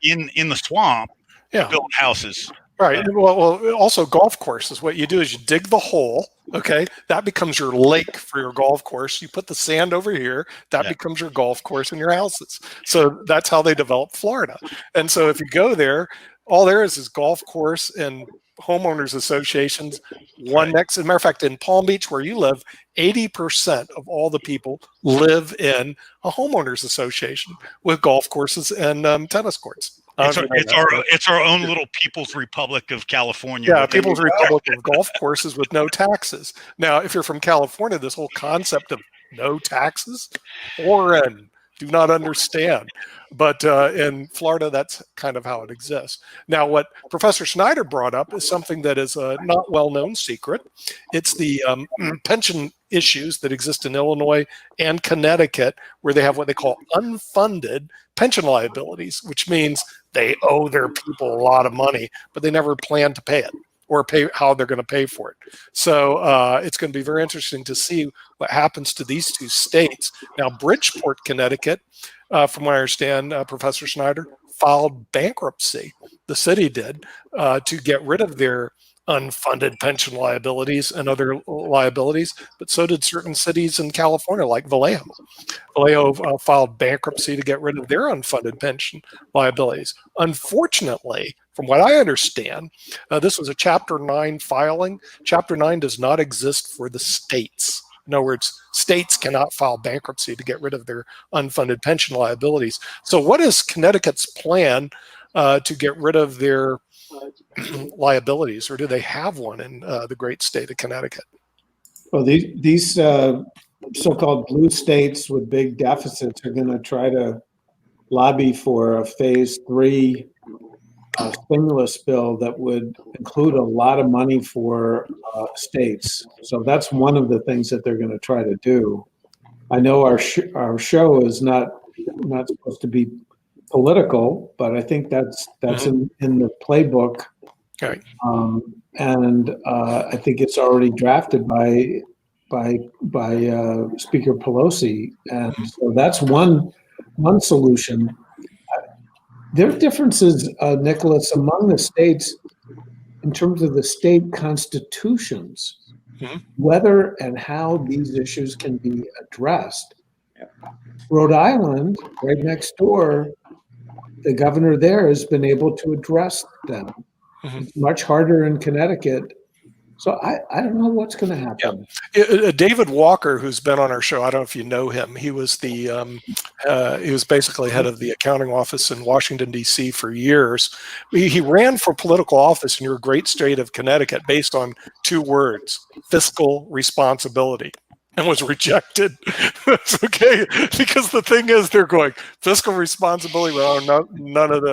in the swamp, build houses. Right. Well, also golf courses. What you do is you dig the hole. Okay, that becomes your lake for your golf course. You put the sand over here. That becomes your golf course and your houses. So that's how they developed Florida. And so if you go there, all there is golf course and homeowners associations. One next, as a matter of fact, in Palm Beach, where you live, 80% of all the people live in a homeowners association with golf courses and tennis courts. It's our own little People's Republic of California. Yeah, People's Republic of golf courses with no taxes. Now, if you're from California, this whole concept of no taxes, foreign, do not understand. But in Florida, that's kind of how it exists. Now, what Professor Synder brought up is something that is a not well-known secret. It's the pension issues that exist in Illinois and Connecticut, where they have what they call unfunded pension liabilities, which means they owe their people a lot of money, but they never plan to pay it or pay how they're going to pay for it. So it's going to be very interesting to see what happens to these two states. Now, Bridgeport, Connecticut, from what I understand, Professor Synder filed bankruptcy. The city did to get rid of their unfunded pension liabilities and other liabilities, but so did certain cities in California, like Vallejo. Vallejo filed bankruptcy to get rid of their unfunded pension liabilities. Unfortunately, from what I understand, this was a Chapter 9 filing. Chapter 9 does not exist for the states. In other words, states cannot file bankruptcy to get rid of their unfunded pension liabilities. So what is Connecticut's plan to get rid of their liabilities, or do they have one in the great state of Connecticut? Well, these so-called blue states with big deficits are going to try to lobby for a phase 3 stimulus bill that would include a lot of money for states. So that's one of the things that they're going to try to do. I know our show is not supposed to be political, but I think that's in the playbook. Right. And I think it's already drafted by Speaker Pelosi, and so that's one solution. There are differences, Nicholas, among the states in terms of the state constitutions, whether and how these issues can be addressed. Rhode Island, right next door, the governor there has been able to address them. It's much harder in Connecticut. So I don't know what's going to happen. Yeah. David Walker, who's been on our show, I don't know if you know him. He was he was basically head of the accounting office in Washington, D.C. for years. He ran for political office in your great state of Connecticut based on 2 words: fiscal responsibility. And was rejected. That's okay, because the thing is, they're going fiscal responsibility. Well, none of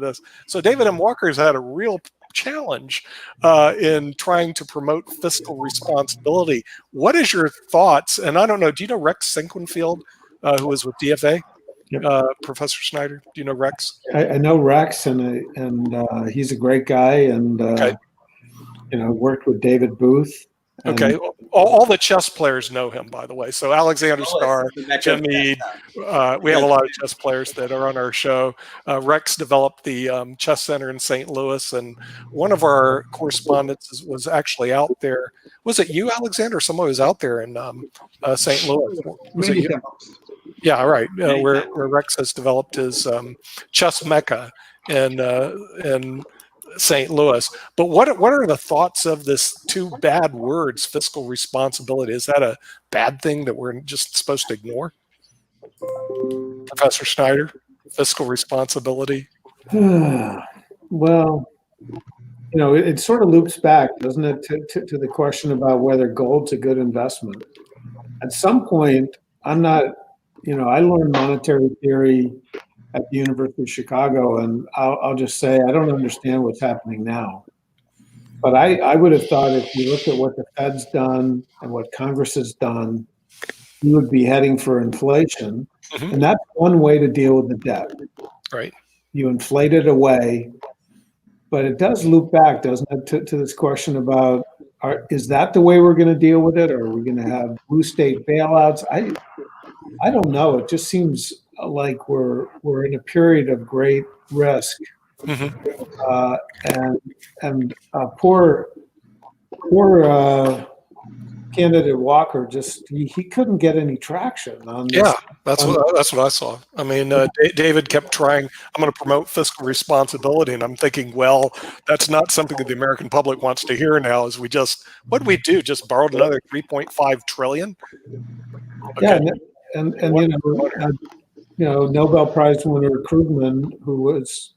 this. So David M. Walker has had a real challenge in trying to promote fiscal responsibility. What is your thoughts? And I don't know. Do you know Rex Sinquenfield, who was with DFA? Yep. Professor Synder, do you know Rex? I know Rex, and he's a great guy, and worked with David Booth. Okay, all the chess players know him, by the way. So Alexander Starr, Jim Mead, we have a lot of chess players that are on our show. Rex developed the chess center in St. Louis, and one of our correspondents was actually out there. Was it you, Alexander? Someone was out there in St. Louis. Was it you? Yeah, right. Where Rex has developed his chess mecca in St. Louis. But what are the thoughts of this 2 bad words, fiscal responsibility? Is that a bad thing that we're just supposed to ignore? Professor Synder, fiscal responsibility? Well, it sort of loops back, doesn't it, to the question about whether gold's a good investment. At some point, I learned monetary theory at the University of Chicago, and I'll just say I don't understand what's happening now. But I would have thought if you look at what the Fed's done and what Congress has done, you would be heading for inflation. And that's one way to deal with the debt. Right. You inflate it away, but it does loop back, doesn't it, to this question about is that the way we're going to deal with it, or are we going to have blue state bailouts? I don't know. It just seems like we're in a period of great risk, and poor candidate Walker just he couldn't get any traction on this. Yeah, that's what I saw. I mean, David kept trying. I'm going to promote fiscal responsibility, and I'm thinking, well, that's not something that the American public wants to hear now. Is what did we do? Just borrowed another 3.5 trillion? Okay. Yeah, and Nobel Prize winner Krugman, who was,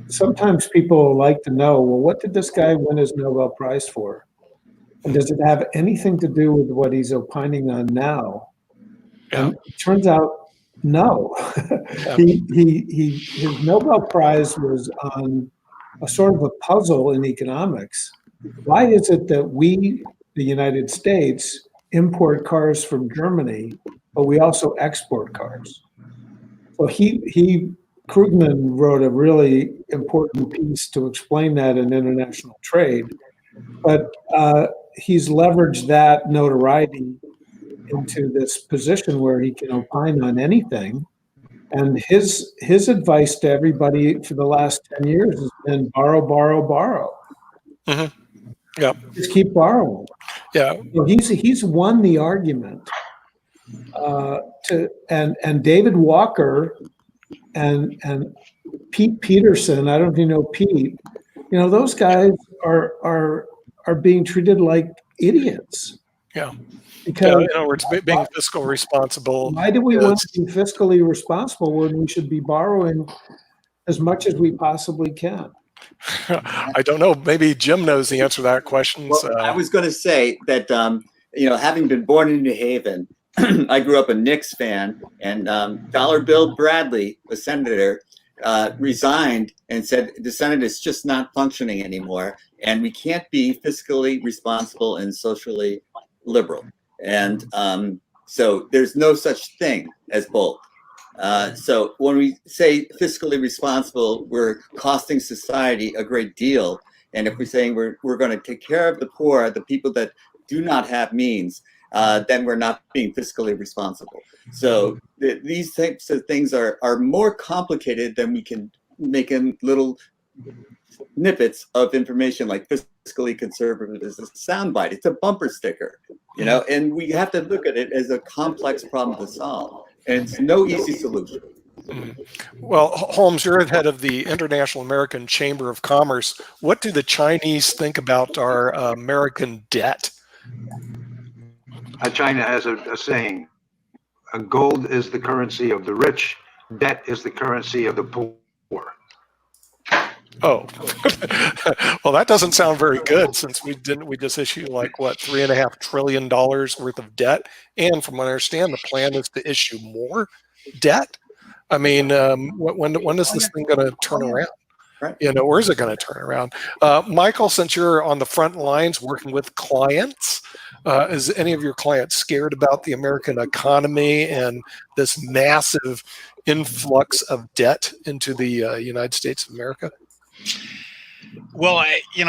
sometimes people like to know, well, what did this guy win his Nobel Prize for? And does it have anything to do with what he's opining on now? Yeah. And it turns out, no. His Nobel Prize was on a sort of a puzzle in economics. Why is it that we, the United States, import cars from Germany, but we also export cars? So Krugman wrote a really important piece to explain that in international trade, but he's leveraged that notoriety into this position where he can opine on anything. And his advice to everybody for the last 10 years has been borrow, borrow, borrow. Mm-hmm. Yeah. Just keep borrowing. Yeah. So he's won the argument. And David Walker and Pete Peterson, I don't know if you know Pete, those guys are being treated like idiots. Yeah. Because in other words, being fiscal responsible. Why do we want to be fiscally responsible when we should be borrowing as much as we possibly can? I don't know. Maybe Jim knows the answer to that question. Well, I was going to say that, having been born in New Haven, I grew up a Knicks fan, and Dollar Bill Bradley, a senator, resigned and said the Senate is just not functioning anymore, and we can't be fiscally responsible and socially liberal. And so there's no such thing as both. So when we say fiscally responsible, we're costing society a great deal. And if we're saying we're going to take care of the poor, the people that do not have means, then we're not being fiscally responsible. So these types of things are more complicated than we can make in little snippets of information, like fiscally conservative is a soundbite. It's a bumper sticker, and we have to look at it as a complex problem to solve. And it's no easy solution. Well, Holmes, you're head of the International American Chamber of Commerce. What do the Chinese think about our American debt? China has a saying, gold is the currency of the rich, debt is the currency of the poor. Oh, well, that doesn't sound very good, since we just issue $3.5 trillion worth of debt, and from what I understand, the plan is to issue more debt. I mean, when is this thing going to turn around? Right. Where is it going to turn around? Michael, since you're on the front lines working with clients, is any of your clients scared about the American economy and this massive influx of debt into the United States of America? Well,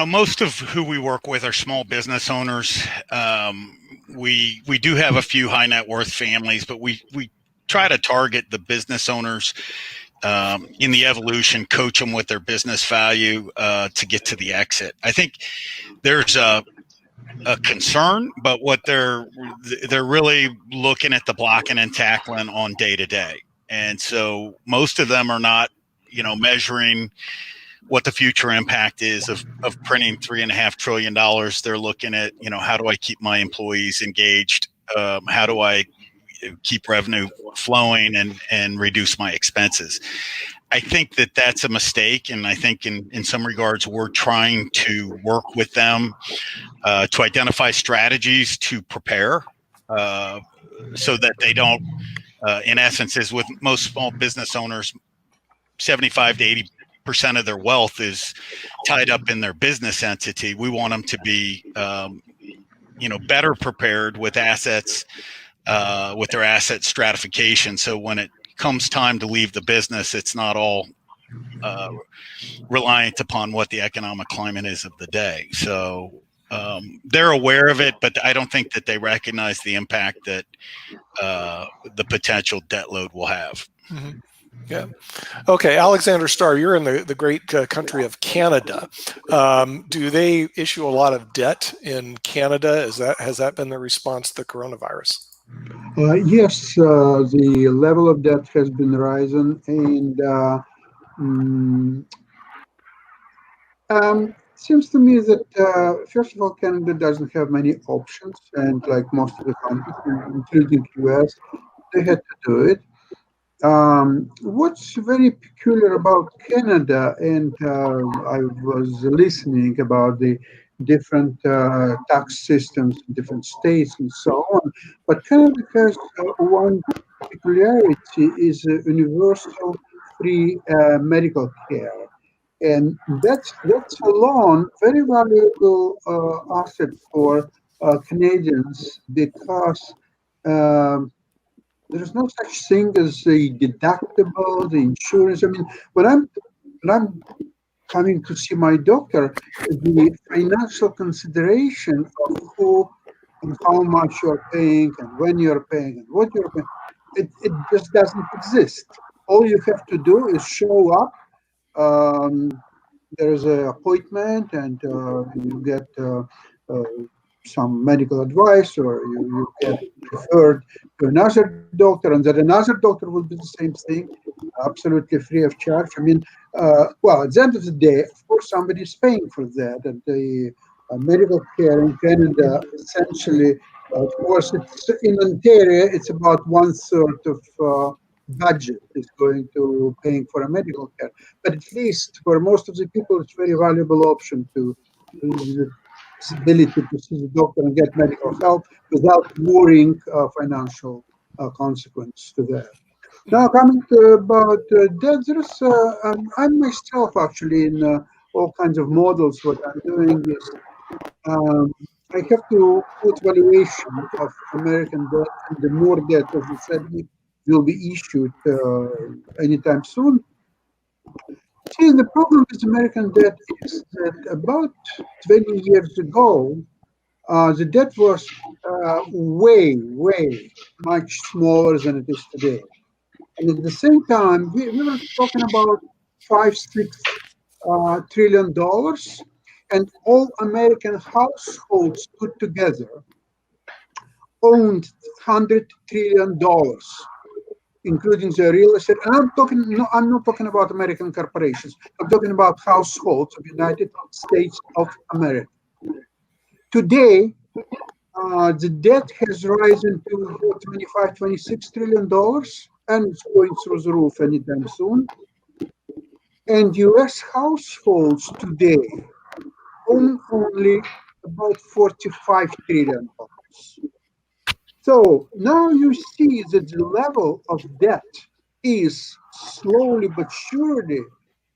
most of who we work with are small business owners. We do have a few high net worth families, but we try to target the business owners in the evolution, coach them with their business value to get to the exit. I think there's a concern, but what they're really looking at the blocking and tackling on day to day. And so most of them are not, measuring what the future impact is of printing $3.5 trillion. They're looking at, how do I keep my employees engaged? How do I keep revenue flowing and reduce my expenses? I think that that's a mistake. And I think in some regards, we're trying to work with them to identify strategies to prepare so that they don't, in essence, as with most small business owners, 75 to 80% of their wealth is tied up in their business entity. We want them to be, better prepared with assets with their asset stratification. So when it comes time to leave the business, it's not all reliant upon what the economic climate is of the day. So they're aware of it, but I don't think that they recognize the impact that the potential debt load will have. Mm-hmm. Yeah. Okay, Alexander Starr, you're in the great country of Canada. Do they issue a lot of debt in Canada? Has that been the response to the coronavirus? Yes, the level of debt has been rising, and seems to me that first of all, Canada doesn't have many options, and like most of the countries, including US, they had to do it. What's very peculiar about Canada, and I was listening about the different tax systems in different states and so on, but Canada has one peculiarity is universal free medical care. And that's alone very valuable asset for Canadians because there's no such thing as the deductible, the insurance. I mean, when I'm coming to see my doctor, the financial consideration of who and how much you're paying and when you're paying and what you're paying, it just doesn't exist. All you have to do is show up. There's an appointment, and you get some medical advice, or you get referred to another doctor, and that another doctor will do the same thing, absolutely free of charge. I mean, well, at the end of the day, of course, somebody is paying for that, and the medical care in Canada, essentially, of course, it's in Ontario, it's about 1/3 of budget is going to paying for a medical care. But at least for most of the people, it's a very valuable option to the ability to see the doctor and get medical help without worrying financial consequence to that. Now, coming to about debt, there's I'm myself actually in all kinds of models. What I'm doing is I have to put valuation of American debt, and the more debt, as you said, will be issued anytime soon. See, the problem with American debt is that about 20 years ago, the debt was way much smaller than it is today. And at the same time, we were talking about $5-6 trillion, and all American households put together owned $100 trillion, including the real estate. And I'm not talking about American corporations. I'm talking about households of United States of America. Today, the debt has risen to $25-26 trillion, and it's going through the roof anytime soon. And U.S. households today own only about $45 trillion. So now you see that the level of debt is slowly but surely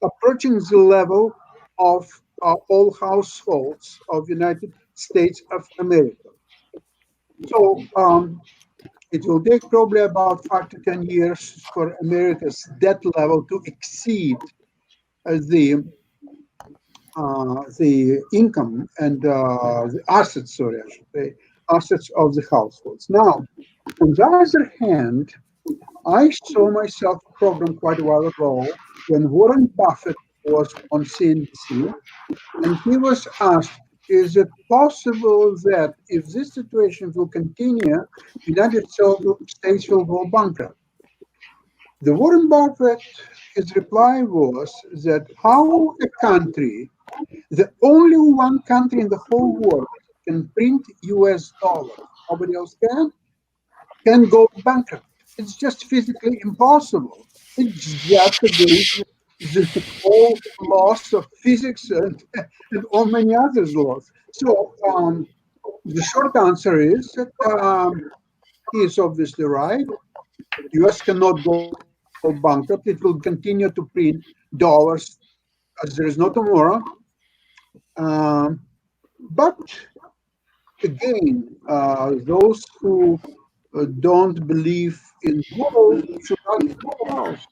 approaching the level of all households of United States of America. So it will take probably about 5 to 10 years for America's debt level to exceed the income and the assets, sorry, I should say, assets of the households. Now, on the other hand, I saw myself a program quite a while ago when Warren Buffett was on CNBC, and he was asked, is it possible that if this situation will continue, the United States will go bankrupt? The Warren Buffett, his reply was that how a country, the only one country in the whole world can print US dollars, nobody else can go bankrupt. It's just physically impossible. It's just against the whole laws of physics and all many other laws. So the short answer is that he is obviously right. US cannot go bankrupt. It will continue to print dollars as there is no tomorrow. But again, those who don't believe in gold should ask themselves,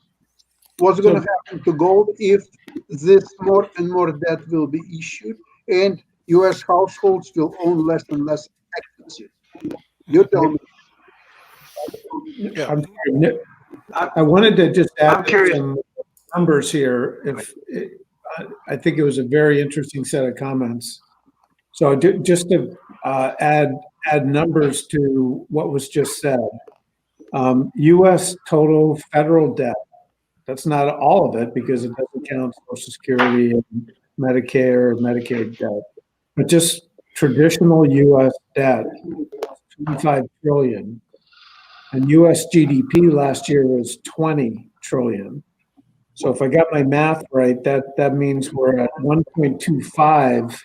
what's going to happen to gold if this more and more debt will be issued and U.S. households will own less and less equity? You tell me. Yeah. I'm sorry, I wanted to just I'm add curious. some numbers here. I think it was a very interesting set of comments. So just to add numbers to what was just said. U.S. total federal debt. That's not all of it because it doesn't count Social Security and Medicare or Medicaid debt. But just traditional U.S. debt, 25 trillion. And U.S. GDP last year was 20 trillion. So if I got my math right, that means we're at 1.25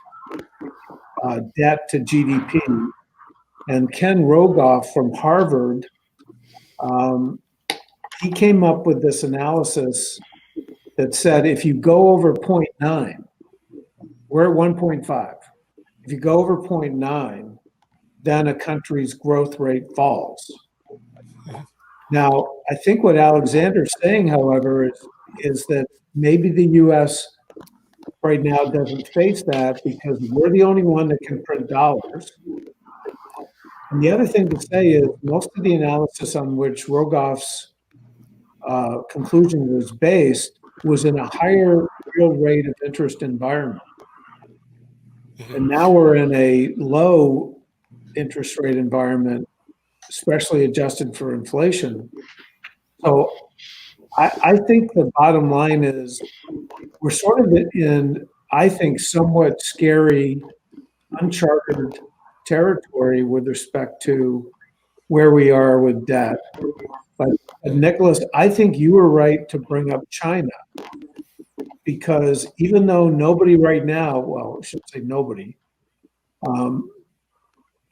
debt to GDP. And Ken Rogoff from Harvard, he came up with this analysis that said if you go over 0.9, we're at 1.5. If you go over 0.9, then a country's growth rate falls. Now, I think what Alexander's saying, however, is that maybe the U.S. right now doesn't face that because we're the only one that can print dollars. And the other thing to say is most of the analysis on which Rogoff's conclusion was based was in a higher real rate of interest environment. And now we're in a low interest rate environment, especially adjusted for inflation. So I think the bottom line is we're sort of in, I think, somewhat scary, uncharted territory with respect to where we are with debt. But Nicholas, I think you were right to bring up China, because even though nobody right now, well, I shouldn't say nobody,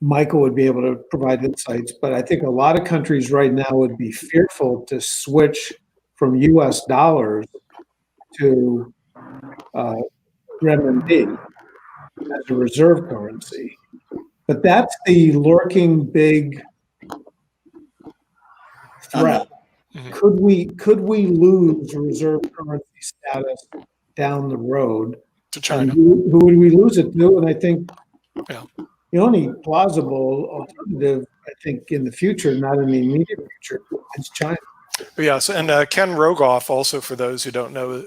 Michael would be able to provide insights, but I think a lot of countries right now would be fearful to switch from US dollars to renminbi as a reserve currency. But that's the lurking big threat. Could we lose reserve currency status down the road to China? Who would we lose it to? And I think yeah. The only plausible alternative, I think, in the future, not in the immediate future, is China. Yes, and Ken Rogoff, also for those who don't know,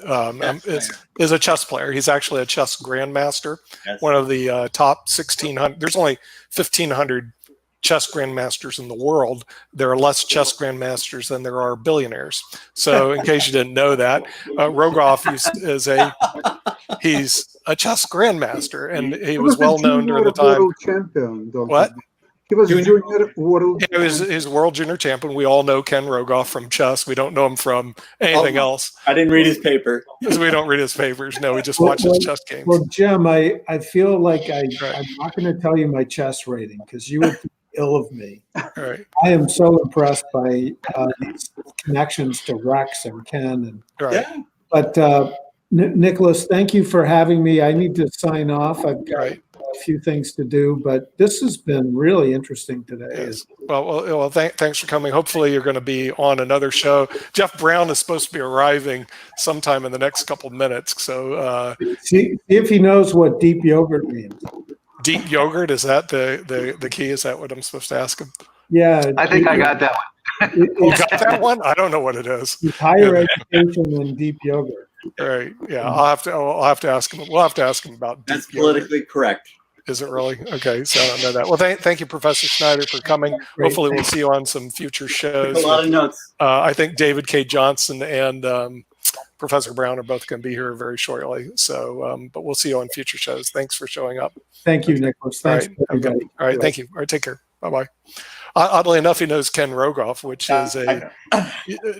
is a chess player. He's actually a chess grandmaster, one of the top 1,600. There's only 1,500 chess grandmasters in the world. There are less chess grandmasters than there are billionaires. So, in case you didn't know that, Rogoff he's a chess grandmaster, and he was well known during the time. World champion, what? He was junior world. He was his world junior champion. We all know Ken Rogoff from chess. We don't know him from anything else. I didn't read his paper. Because we don't read his papers. No, we just watch his chess games. Well, Jim, I feel like I'm not going to tell you my chess rating because you would think ill of me. Right. I am so impressed by these connections to Rex and Ken. And, right. But Nicholas, thank you for having me. I need to sign off. I've got a few things to do, but this has been really interesting today. Yes. Well, thanks for coming. Hopefully you're going to be on another show. Jeff Brown is supposed to be arriving sometime in the next couple of minutes. So see if he knows what deep yogurt means. Deep yogurt, is that the key? Is that what I'm supposed to ask him? Yeah. I think I got that one. You got that one? I don't know what it is. It's higher education than deep yogurt. Right. Yeah. I'll have to ask him. We'll have to ask him about deep That's politically yogurt. correct. Is it really? Okay. So I don't know that. Well, thank you, Professor Schneider, for coming. Great. Hopefully we'll see you on some future shows. A lot of notes. I think David K. Johnston and Professor Brown are both going to be here very shortly. So, but we'll see you on future shows. Thanks for showing up. Thank you, Nicholas. Thanks, everybody. All right. Thank you. All right. Take care. Bye-bye. Oddly enough, he knows Ken Rogoff, which is a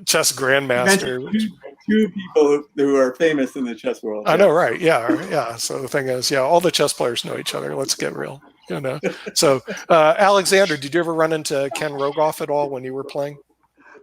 chess grandmaster. Two people who are famous in the chess world. I know, right? Yeah. So the thing is, all the chess players know each other. Let's get real, So, Alexander, did you ever run into Ken Rogoff at all when you were playing?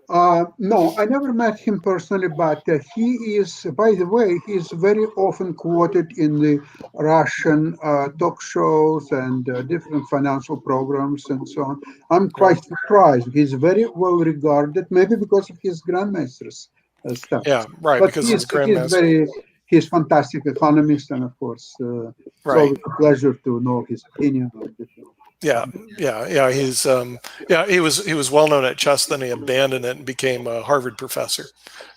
No, I never met him personally, but he is, by the way, he is very often quoted in the Russian talk shows and different financial programs and so on. I'm quite surprised. He's very well regarded, maybe because of his grandmaster's stuff. Yeah, right. But Because he's grandmaster. he's fantastic economist, and of course, it's always a pleasure to know his opinion on different. Yeah. He's he was well known at chess. Then he abandoned it and became a Harvard professor.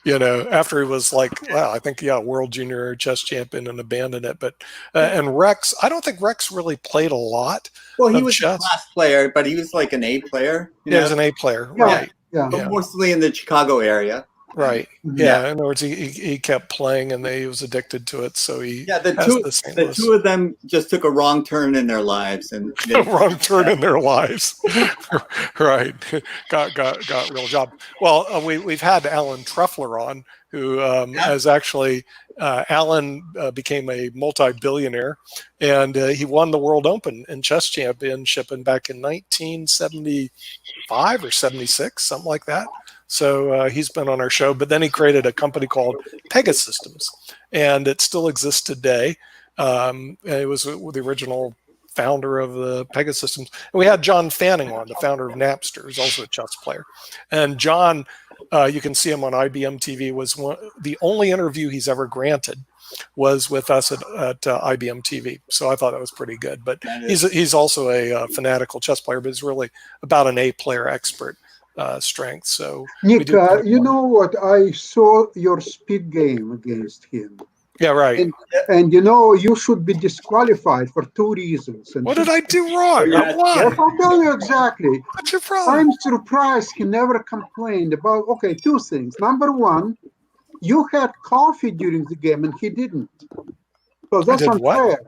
After he was like, I think world junior chess champion and abandoned it. But and Rex, I don't think Rex really played a lot. Well, he was chess. a class player, but he was like an A player. He was an A player, Yeah, right? Yeah. But mostly in the Chicago area. Right. Yeah. In other words, he kept playing, and he was addicted to it. So he the two of them just took a wrong turn in their lives, and a wrong turn in their lives. Right. Got real job. Well, we've had Alan Truffler on, who has actually Alan became a multi-billionaire, and he won the World Open and Chess Championship back in 1975 or 76, something like that. So he's been on our show, but then he created a company called Pegasystems, and it still exists today. It was the original founder of the Pegasystems. And we had John Fanning on, the founder of Napster, who's also a chess player. And John, you can see him on IBM TV, was the only interview he's ever granted was with us at IBM TV. So I thought that was pretty good. But he's also a fanatical chess player, but he's really about an A player expert. Strength. So Nick, you know what? I saw your speed game against him. Yeah, right. And you should be disqualified for 2 reasons. And what did I do wrong? I'll tell you exactly. What's your problem? I'm surprised he never complained about. Okay, 2 things. Number 1, you had coffee during the game and he didn't. So that's unfair. What?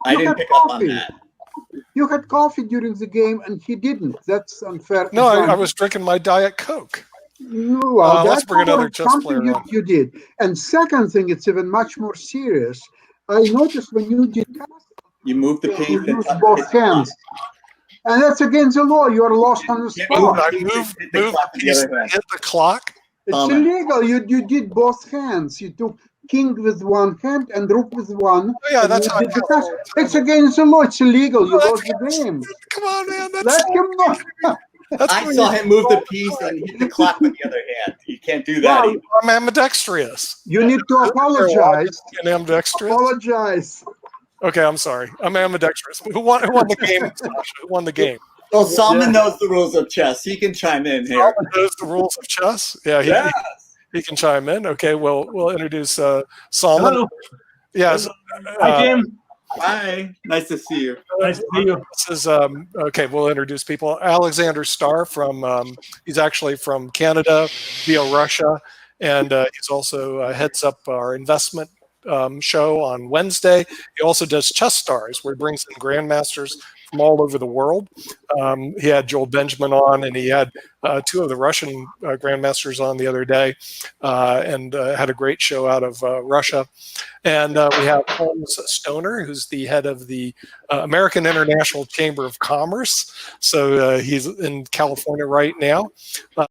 I didn't pick up on that. You had coffee during the game and he didn't. That's unfair. No, I was drinking my Diet Coke. No, let's bring another chess player on. You did. And second thing, it's even much more serious. I noticed when you did you moved the piece you used both hands. And that's against the law. You are lost on the spot. I moved the piece and hit the clock. It's illegal. You did both hands. You took king with one hand and rook with one. Oh, yeah, that's how it's against the law. It's illegal. You lost the game. Come on, man. Let him know. I saw him move the piece and hit the clock with the other hand. You can't do that. No, I'm ambidextrous. You need to apologize. You're ambidextrous? Apologize. Okay, I'm sorry. I'm ambidextrous. Who won the game? Who won the game? Well, Salman knows the rules of chess. He can chime in here. Salman knows the rules of chess? Yeah, he can chime in. Okay, we'll introduce Salman. Hello. Yes. Hi, Jim. Hi. Nice to see you. Nice to see you. This is okay. We'll introduce people. Alexander Starr from he's actually from Canada via Russia, and he's also heads up our investment show on Wednesday. He also does Chess Stars, where he brings in grandmasters from all over the world. He had Joel Benjamin on, and he had 2 of the Russian grandmasters on the other day, and had a great show out of Russia. And we have Holmes Stoner, who's the head of the American International Chamber of Commerce. So he's in California right now.